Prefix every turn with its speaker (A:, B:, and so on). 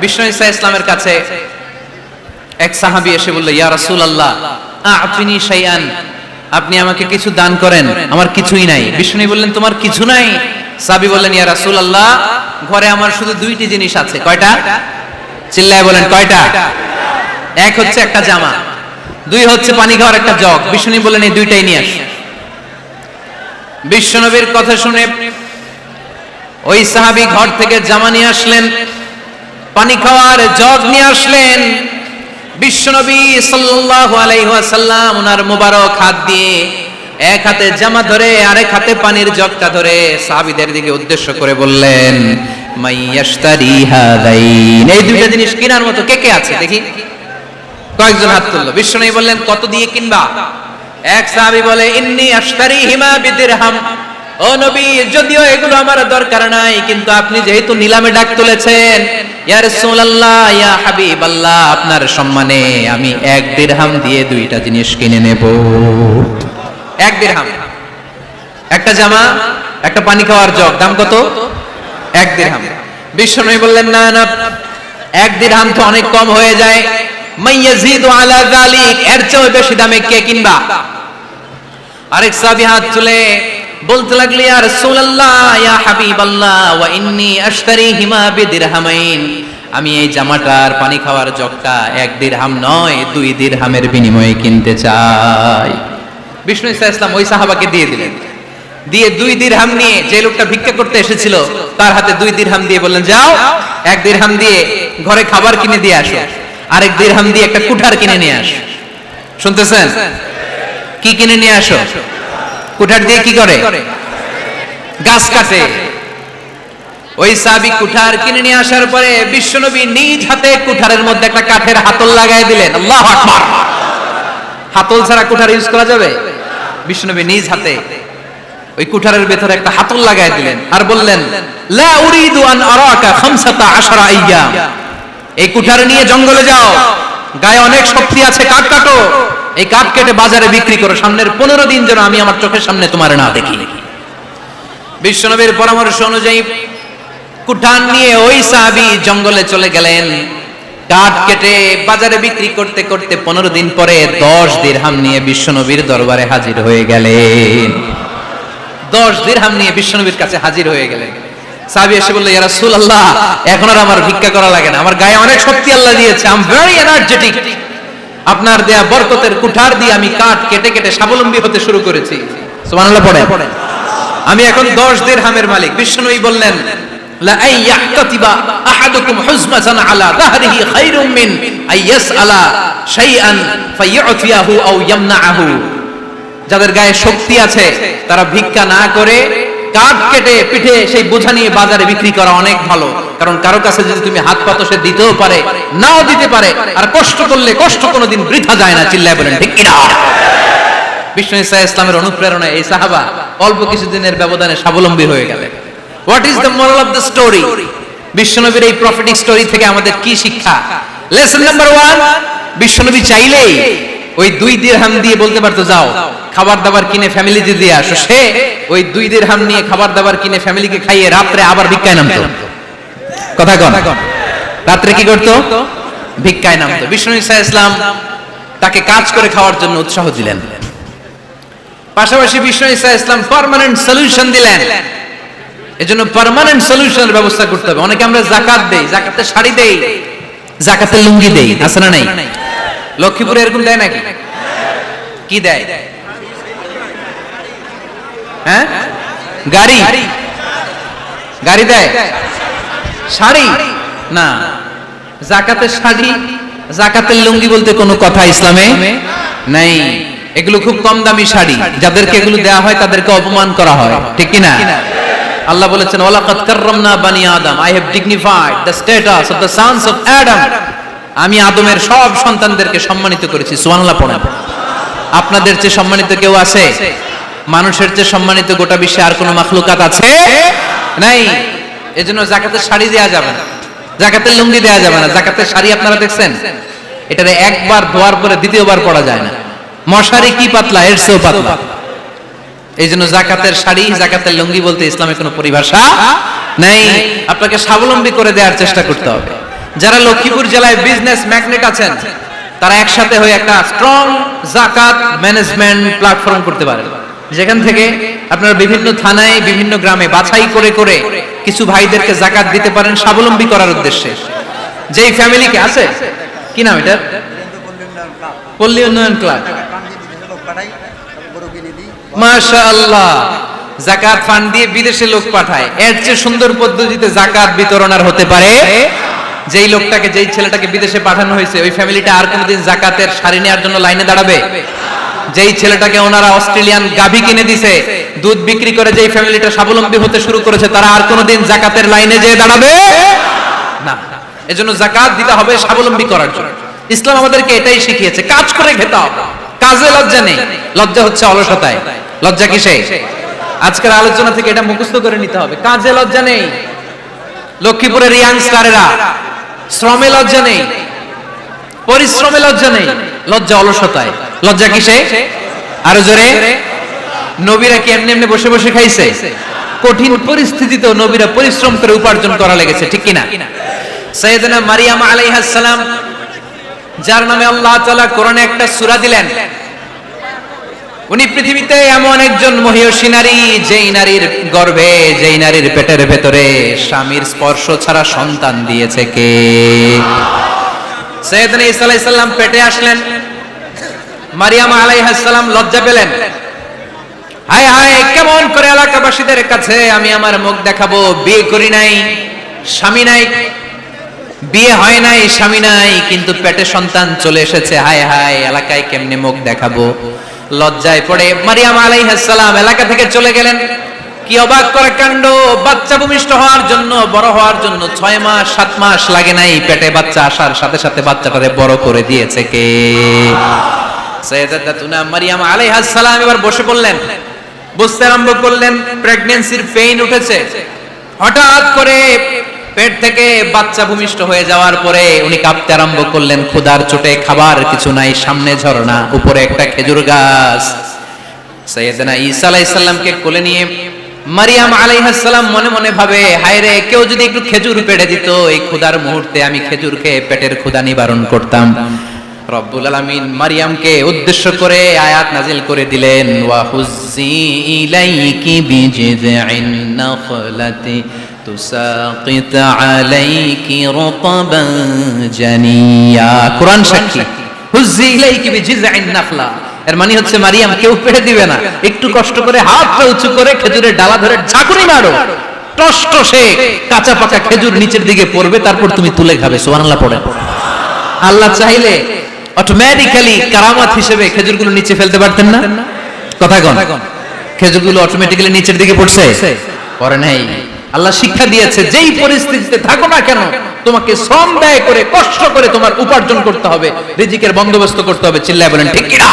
A: বিষ্ণু ঈসা ইসলামের কাছে এক সাহাবী এসে বলল, ইয়া রাসূলুল্লাহ আ'তিনি শাইআন, আপনি আমাকে কিছু দান করেন, আমার কিছুই নাই। বিষ্ণু বললেন, তোমার কিছু নাই? সাহাবী বললেন, ইয়া রাসূলুল্লাহ ঘরে আমার শুধু দুইটি জিনিস আছে। কয়টা? চিল্লায় বলেন কয়টা? এক হচ্ছে একটা জামা, দুই হচ্ছে পানি খাওয়ার একটা জগ। বিষ্ণু বললেন, এই দুইটাই নিয়ে আস। বিশ্বনবীর কথা শুনে ওই সাহাবী ঘর থেকে জামা নিয়ে আসলেন, পানি খাওয়ার জগ নিয়ে আসলেন। বিশ্বনবী সাল্লাল্লাহু আলাইহি ওয়াসাল্লাম ওনার মুবারক হাত দিয়ে এক হাতে জামা ধরে আরেক হাতে পানির জগটা ধরে সাহাবীদের দিকে উদ্দেশ্য করে বললেন, মাইয়াশতারি হাদাইন, এই দুইটা জিনিস কেনার মতো কে কে আছে দেখি? কয়েকজন হাত তুললো। বিশ্বনবী বললেন, কত দিয়ে কিনবা? এক সাহাবী বলে, ইন্নী আশতারিহিমা বিদিরহাম, ও নবী যদিও এগুলো আমার দরকার নাই, কিন্তু আপনি যেহেতু নিলামে ডাক তুলেছেন, ইয়া রাসূলুল্লাহ ইয়া হাবিবাল্লাহ, আপনার সম্মানে আমি 1 দিরহাম দিয়ে দুইটা জিনিস কিনে নেব। 1 দিরহাম, একটা জামা, একটা পানি খাওয়ার জগ, দাম কত? 1 দিরহাম। বিশ্বনবী বললেন, না না, 1 দিরহাম তো অনেক কম হয়ে যায়, মাইয়াজিদু আলা যালিক, এর চেয়ে বেশি দামে কে কিনবা? আরেক সাহাবী হাত তুলে বলতে লাগলো, ইয়া রাসূলুল্লাহ ইয়া হাবিবাল্লাহ ওয়া ইন্নী আশতারিহিমা বিদিরহামাইন, আমি এই জামাটার পানি খাওয়ার জগটা 1 দিরহাম নয় 2 দিরহামের বিনিময়ে কিনতে চাই। বিষ্ণু ঈসা ইসলাম ওই সাহাবাকে দিয়ে দিলেন। দিয়ে 2 দিরহাম নিয়ে যে লোকটা ভিক্ষা করতে এসেছিল তার হাতে 2 দিরহাম দিয়ে বললেন, যাও 1 দিরহাম দিয়ে ঘরে খাবার কিনে দিয়ে আসো, আরেক দিরহাম দিয়ে একটা কুঠার কিনে নিয়ে আসো। শুনতেছেন? কি কিনে নিয়ে আসো? কুঠার দিয়ে কি করে? গাছ কাটে। ওই সাহাবী কুঠার কিনে নিয়ে আসার পরে বিশ্বনবী নিজ হাতে কুঠারের মধ্যে একটা কাঠের হাতল লাগাই দিলেন। আল্লাহু আকবার। হাতল ছাড়া কুঠার ইউজ করা যাবে? বিশ্বনবী নিজ হাতে ওই কুঠারের ভেতরে একটা হাতল লাগাই দিলেন আর বললেন, লা উরিদু আন আরাকা 15 আইয়াম, এই কুঠার নিয়ে জঙ্গলে যাও, গায়ে অনেক শক্তি আছে, কাঠ কাটো, এই কাঠ কেটে বাজারে বিক্রি করো, সামনের 15 দিন যেন আমি আমার চোখের সামনে তোমার না দেখি। বিশ্বনবীর পরামর্শ অনুযায়ী কুঠার নিয়ে ওই সাহাবী জঙ্গলে চলে গেলেন। কাঠ কেটে বাজারে বিক্রি করতে করতে 15 দিন পরে 10 দিরহাম নিয়ে বিশ্বনবীর দরবারে হাজির হয়ে গেলেন। 10 দিরহাম নিয়ে বিশ্বনবীর কাছে হাজির হয়ে গেলেন। সাহাবী এসে বলল, ইয়া রাসূলুল্লাহ এখন আর আমার ভিক্ষা করা লাগে না, আমার গায়ে অনেক শক্তি আল্লাহ দিয়েছে, আই এম ভেরি এনার্জেটিক, আপনার দেয়া বরকতের কুঠার দিয়ে আমি কাঠ কেটে কেটে স্বাবলম্বী হতে শুরু করেছি। সুবহানাল্লাহ পড়ে। আমি এখন 10 দিরহামের মালিক। বিশ্বনবী বললেন, লা আইয়াহতাতিবা আহাদুকুম হুজমাতান আলা যাহরিহি খায়রুম মিন আইয়াসআলা শাইআন ফায়ু'তিয়াহু আও ইয়ামনাহু, যাদের গায়ে শক্তি আছে তারা ভিক্ষা না করে কাঠ কেটে পিঠে সেই বোঝা নিয়ে বাজারে বিক্রি করা অনেক ভালো, কারণ কারো কাছে যদি তুমি হাত পাতো সে দিতেও পারে নাও দিতে পারে, আর কষ্ট করলে কষ্ট কোনোদিন বৃথা যায় না। চিল্লায় বলেন ঠিক কিনা? বিষ্ণু ঈসা ইসলামের অনুপ্রেরণায় এই সাহাবা অল্প কিছুদিনের ব্যবধানে স্বাবলম্বী হয়ে গেলেন। What is the moral of the story? বিশ্বনবীর এই প্রফেটিক স্টোরি থেকে আমাদের কি শিক্ষা? লেসন নাম্বার 1, বিশ্বনবী চাইলেই ওই 2 দিরহাম দিয়ে বলতে পারতো, যাও খাবার দাবার কিনে ফ্যামিলিতে দিয়ে আসো। সে ওই 2 দিরহাম নিয়ে খাবার দাবার কিনে ফ্যামিলিকে খাইয়ে রাত্রে আবার ভিক্ষায় নামতো। কথা কন, রাত্রে কি করতো? ভিক্ষায় নামতো। বিষ্ণু ঈসা ইসলাম তাকে কাজ করে খাওয়ার জন্য উৎসাহ দিলেন। পাশাপাশি বিষ্ণু ঈসা ইসলাম পার্মানেন্ট সলিউশন দিলেন। এজন্য পার্মানেন্ট সলিউশনের ব্যবস্থা করতে হবে। অনেকে আমরা যাকাত দেই, যাকাতে শাড়ি দেই, যাকাতে লুঙ্গি দেই, আছে না নাই? লক্ষ্মীপুরে এরকম দেয় নাকি? কি দেয়? হ্যাঁ, গাড়ি গাড়ি দেয়, শাড়ি না। যাকাতের শাড়ি, যাকাতের লুঙ্গি বলতে কোনো কথা ইসলামে নাই। এগুলো খুব কম দামি শাড়ি, যাদেরকে এগুলো দেওয়া হয় তাদেরকে অপমান করা হয়, ঠিক কি না? আল্লাহ বলেছেন, ওয়ালাকাদ কাররামনা বানি আদম, I have dignified the status of the sons of Adam, আমি আদমের সব সন্তানদেরকে সম্মানিত করেছি। সুবহানাল্লাহ পড়েন। আপনাদের চেয়ে সম্মানিত কেউ আছে? মানুষের চেয়ে সম্মানিত গোটা বিশ্বে আর কোনো মাখলুকাত আছে? নাই। এজন্য যাকাতের শাড়ি দেয়া যাবে না, যাকাতের লুঙ্গি দেয়া যাবে না। যাকাতের শাড়ি আপনারা দেখছেন, এটারে একবার ধোয়ার পরে দ্বিতীয়বার পরা যায় না। মশারি কি পাতলা, এর চেয়েও পাতলা। এই জন্য যাকাতের শাড়ি, যাকাতের লুঙ্গি বলতে ইসলামে কোনো পরিভাষা নেই। আপনাকে স্বাবলম্বী করে দেওয়ার চেষ্টা করতে হবে। যারা লক্ষ্মীপুর জেলায় বিজনেস ম্যাগনেট আছেন তারা একসাথে হয়ে একটা স্ট্রং যাকাত ম্যানেজমেন্ট প্ল্যাটফর্ম করতে পারেন, যেখান থেকে আপনারা বিভিন্ন থানায় বিভিন্ন গ্রামে বাছাই করে করে কিছু ভাইদেরকে যাকাত দিতে পারেন স্বাবলম্বী করার উদ্দেশ্যে। যেই ফ্যামিলিকে আছে, কি নাম এটা, পল্লী উন্নয়ন ক্লাব, মাশাআল্লাহ, যাকাত ফান্ড দিয়ে বিদেশে লোক পাঠায়। এর চেয়ে সুন্দর পদ্ধতিতে যাকাত বিতরণ আর হতে পারে? যেই লোকটাকে, যেই ছেলেটাকে বিদেশে পাঠানো হয়েছে, ওই ফ্যামিলিটা আর কোনোদিন যাকাতের শাড়ি নেওয়ার জন্য লাইনে দাঁড়াবে? যেই ছেলেটাকে ওনারা অস্ট্রেলিয়ান গাভী কিনে দিছে, দুধ বিক্রি করে যেই ফ্যামিলিটা স্বাবলম্বী হতে শুরু করেছে, তারা আর কোনোদিন যাকাতের লাইনে যেয়ে দাঁড়াবে না। এজন্য যাকাত দিতে হবে স্বাবলম্বী করার জন্য। ইসলাম আমাদেরকে এটাই শিখিয়েছে, কাজ করে খেতে হবে। কাজে লজ্জা নেই, লজ্জা হচ্ছে অলসতায়। লজ্জা কিসে? আজকের আলোচনা থেকে এটা মুখস্থ করে নিতে হবে, কাজে লজ্জা নেই। লক্ষ্মীপুরের ইয়াংস্টারেরা শ্রমে লজ্জা নেই, পরিশ্রমে লজ্জা নেই, লজ্জা অলসতায়। লজ্জা কিসে? আরো জোরে। নবীরা কি এমনি এমনি বসে বসে খাইছে? কঠিন পরিস্থিতিতেও নবীরা পরিশ্রম করে উপার্জন করা লেগেছে, ঠিক কিনা? সাইয়েদনা মারিয়াম আলাইহিস সালাম, যার নামে আল্লাহ তাআলা কোরআনে একটা সূরা দিলেন, উনি পৃথিবীতে এমন একজন মহিয়সী নারী, যেই নারীর গর্ভে, যেই নারীর পেটের ভেতরে স্বামীর স্পর্শ ছাড়া সন্তান দিয়েছে কে? সাইয়েদনা ঈসা আলাইহিস সালাম পেটে আসলেন। মারিয়াম আলাইহিস সালাম লজ্জা পেলেন, হায় হায়, কেমন করে এলাকাবাসীদের কাছে আমি আমার মুখ দেখাবো? বিয়ে করি নাই, স্বামী নাই, বিয়ে হয় নাই, স্বামী নাই, কিন্তু পেটে সন্তান চলে এসেছে, হায় হায়, এলাকায় কেমনে মুখ দেখাবো? লজ্জায় পড়ে মারিয়াম আলাইহিস সালাম এলাকা থেকে চলে গেলেন। কি অবাক করা কাণ্ড! বাচ্চা ভূমিষ্ঠ হওয়ার জন্য, বড় হওয়ার জন্য 6 মাস 7 মাস লাগে নাই, পেটে বাচ্চা আসার সাথে সাথে বাচ্চাটাকে বড় করে দিয়েছে কে? সাইয়েদাতুনা মারিয়াম আলাইহিস সালাম এবার বসে পড়লেন, বুঝতে আরম্ভ করলেন প্রেগন্যান্সির পেইন উঠেছে। হঠাৎ করে পেট থেকে বাচ্চা ভূমিষ্ঠ হয়ে যাওয়ার পরে উনি কাঁপতে আরম্ভ করলেন, ক্ষুধার চোটে, খাবার কিছু নাই, সামনে ঝর্ণা, উপরে একটা খেজুর গাছ। সাইয়েদনা ঈসা আলাইহিস সালামকে কোলে নিয়ে মারিয়াম আলাইহিস সালাম মনে মনে ভাবে, হায় রে, কেউ যদি একটু খেজুর পেড়ে দিত, এই ক্ষুধার মুহূর্তে আমি খেজুর খেয়ে পেটের ক্ষুধা নিবারণ করতাম। রব্বুল আলামিন মারিয়ামকে উদ্দেশ্য করে আয়াত নাজিল করে দিলেন, ওয়া হুজ্জি ইলাইকি বিজিযিন নাখলাতি তুসাকিত আলাইকি রুতাবান জানিয়া। কুরআন সাক্ষী, হুজ্জি ইলাইকি বিজিযিন নাখলা, এর মানে হচ্ছে মারিয়াম, কেউ পেড়ে দিবে না, একটু কষ্ট করে হাতটা উঁচু করে খেজুরের ডালা ধরে ঝাঁকুনি মারো, টসটসে কাঁচা পাকা খেজুর নিচের দিকে পড়বে, তারপর তুমি তুলে খাবে। সুবহানাল্লাহ পড়েন। আল্লাহ চাইলে অটোমেটিক্যালি কারামাত হিসেবে খেজুরগুলো নিচে ফেলতে পারতেন না? কথা কোন? খেজুরগুলো অটোমেটিক্যালি নিচের দিকে পড়ছে? পড়ে নাই। আল্লাহ শিক্ষা দিয়েছে, যেই পরিস্থিতিতে থাকো না কেন, তোমাকে শ্রম ব্যয় করে, কষ্ট করে তোমার উপার্জন করতে হবে, রিজিকের বন্দোবস্ত করতে হবে। চিল্লায় বলেন ঠিক কিনা?